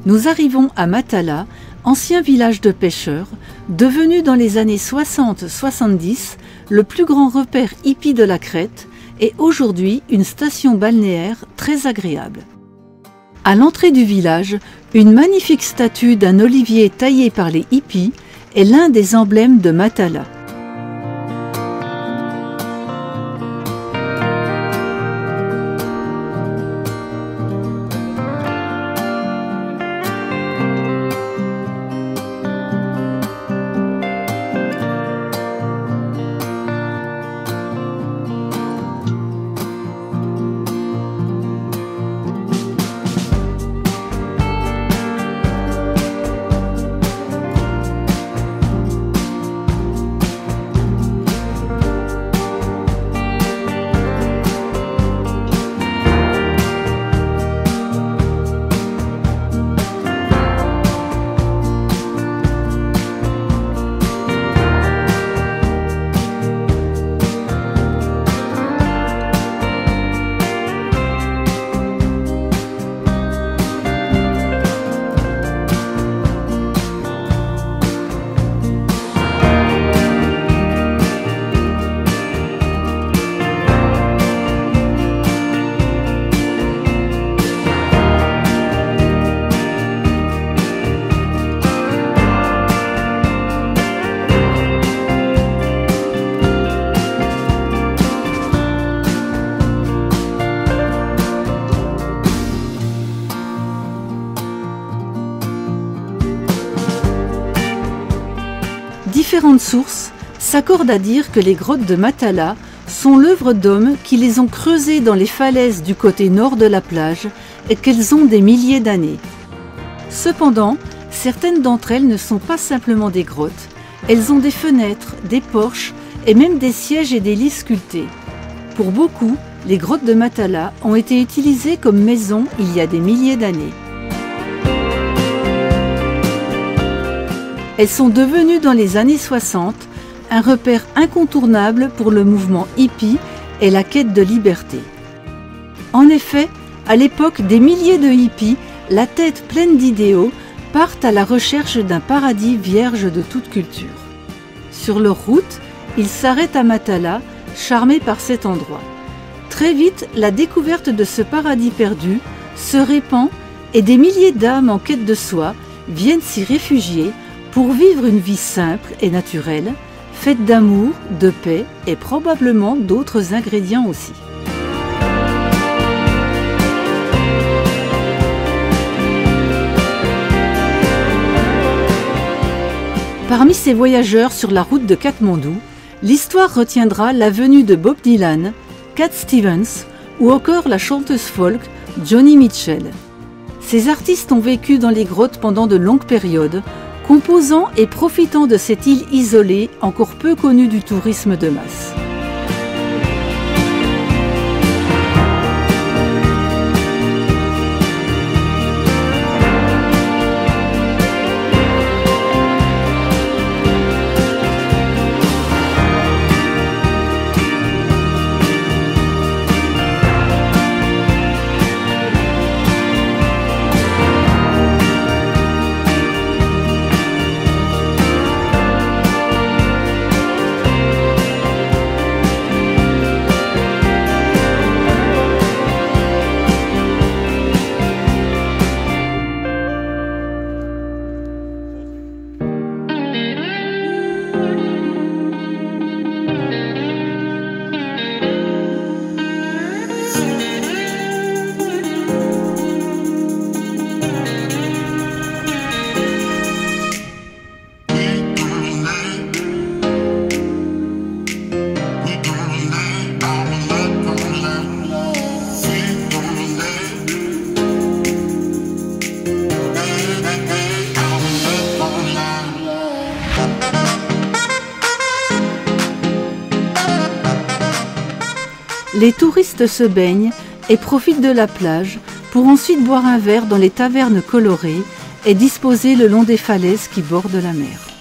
nous arrivons à Matala, ancien village de pêcheurs, devenu dans les années 60-70 le plus grand repère hippie de la Crète et aujourd'hui une station balnéaire très agréable. À l'entrée du village, une magnifique statue d'un olivier taillé par les hippies est l'un des emblèmes de Matala. Différentes sources s'accordent à dire que les grottes de Matala sont l'œuvre d'hommes qui les ont creusées dans les falaises du côté nord de la plage et qu'elles ont des milliers d'années. Cependant, certaines d'entre elles ne sont pas simplement des grottes, elles ont des fenêtres, des porches et même des sièges et des lits sculptés. Pour beaucoup, les grottes de Matala ont été utilisées comme maisons il y a des milliers d'années. Elles sont devenues dans les années 60 un repère incontournable pour le mouvement hippie et la quête de liberté. En effet, à l'époque, des milliers de hippies, la tête pleine d'idéaux, partent à la recherche d'un paradis vierge de toute culture. Sur leur route, ils s'arrêtent à Matala, charmés par cet endroit. Très vite, la découverte de ce paradis perdu se répand et des milliers d'âmes en quête de soi viennent s'y réfugier pour vivre une vie simple et naturelle, faite d'amour, de paix et probablement d'autres ingrédients aussi. Parmi ces voyageurs sur la route de Katmandou, l'histoire retiendra la venue de Bob Dylan, Cat Stevens ou encore la chanteuse folk Joni Mitchell. Ces artistes ont vécu dans les grottes pendant de longues périodes, composant et profitant de cette île isolée encore peu connue du tourisme de masse. Les touristes se baignent et profitent de la plage pour ensuite boire un verre dans les tavernes colorées et disposées le long des falaises qui bordent la mer.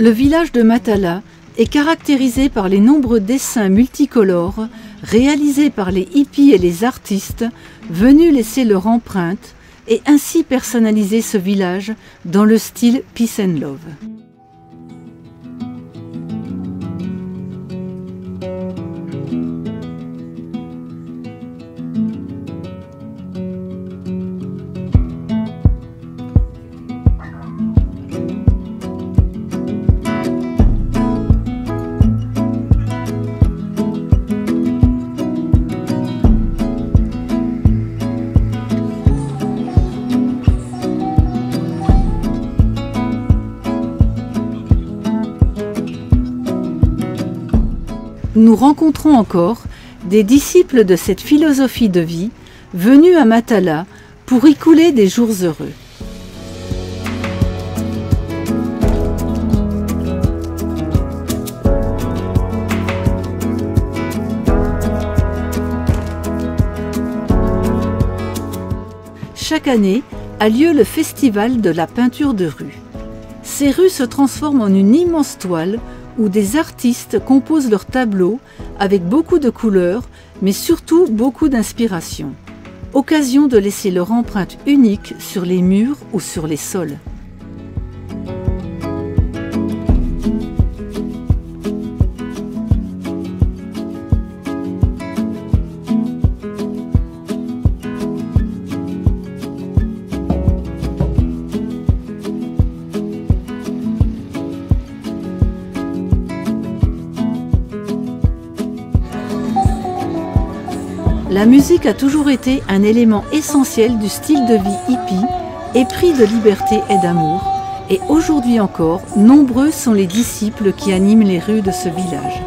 Le village de Matala est caractérisé par les nombreux dessins multicolores réalisés par les hippies et les artistes venus laisser leur empreinte et ainsi personnaliser ce village dans le style Peace and Love. Nous rencontrons encore des disciples de cette philosophie de vie venus à Matala pour y couler des jours heureux. Chaque année a lieu le festival de la peinture de rue. Ces rues se transforment en une immense toile où des artistes composent leurs tableaux avec beaucoup de couleurs, mais surtout beaucoup d'inspiration. Occasion de laisser leur empreinte unique sur les murs ou sur les sols. La musique a toujours été un élément essentiel du style de vie hippie, épris de liberté et d'amour, et aujourd'hui encore, nombreux sont les disciples qui animent les rues de ce village.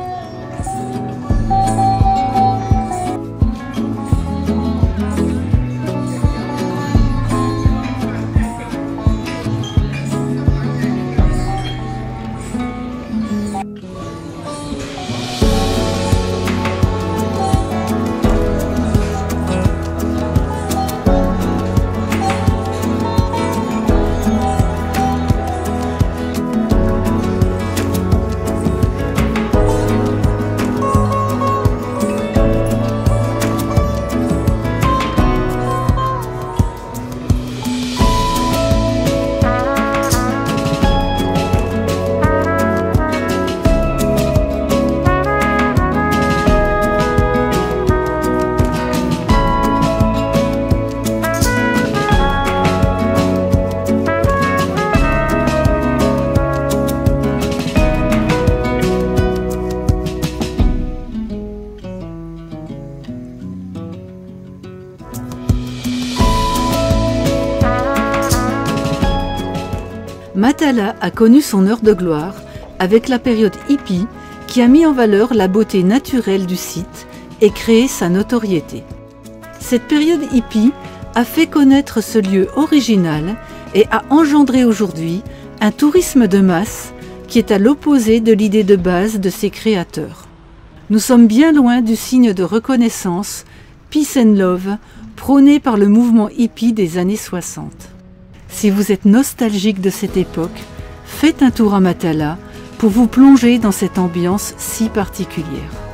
Matala a connu son heure de gloire avec la période hippie qui a mis en valeur la beauté naturelle du site et créé sa notoriété. Cette période hippie a fait connaître ce lieu original et a engendré aujourd'hui un tourisme de masse qui est à l'opposé de l'idée de base de ses créateurs. Nous sommes bien loin du signe de reconnaissance, Peace and Love, prôné par le mouvement hippie des années 60. Si vous êtes nostalgique de cette époque, faites un tour à Matala pour vous plonger dans cette ambiance si particulière.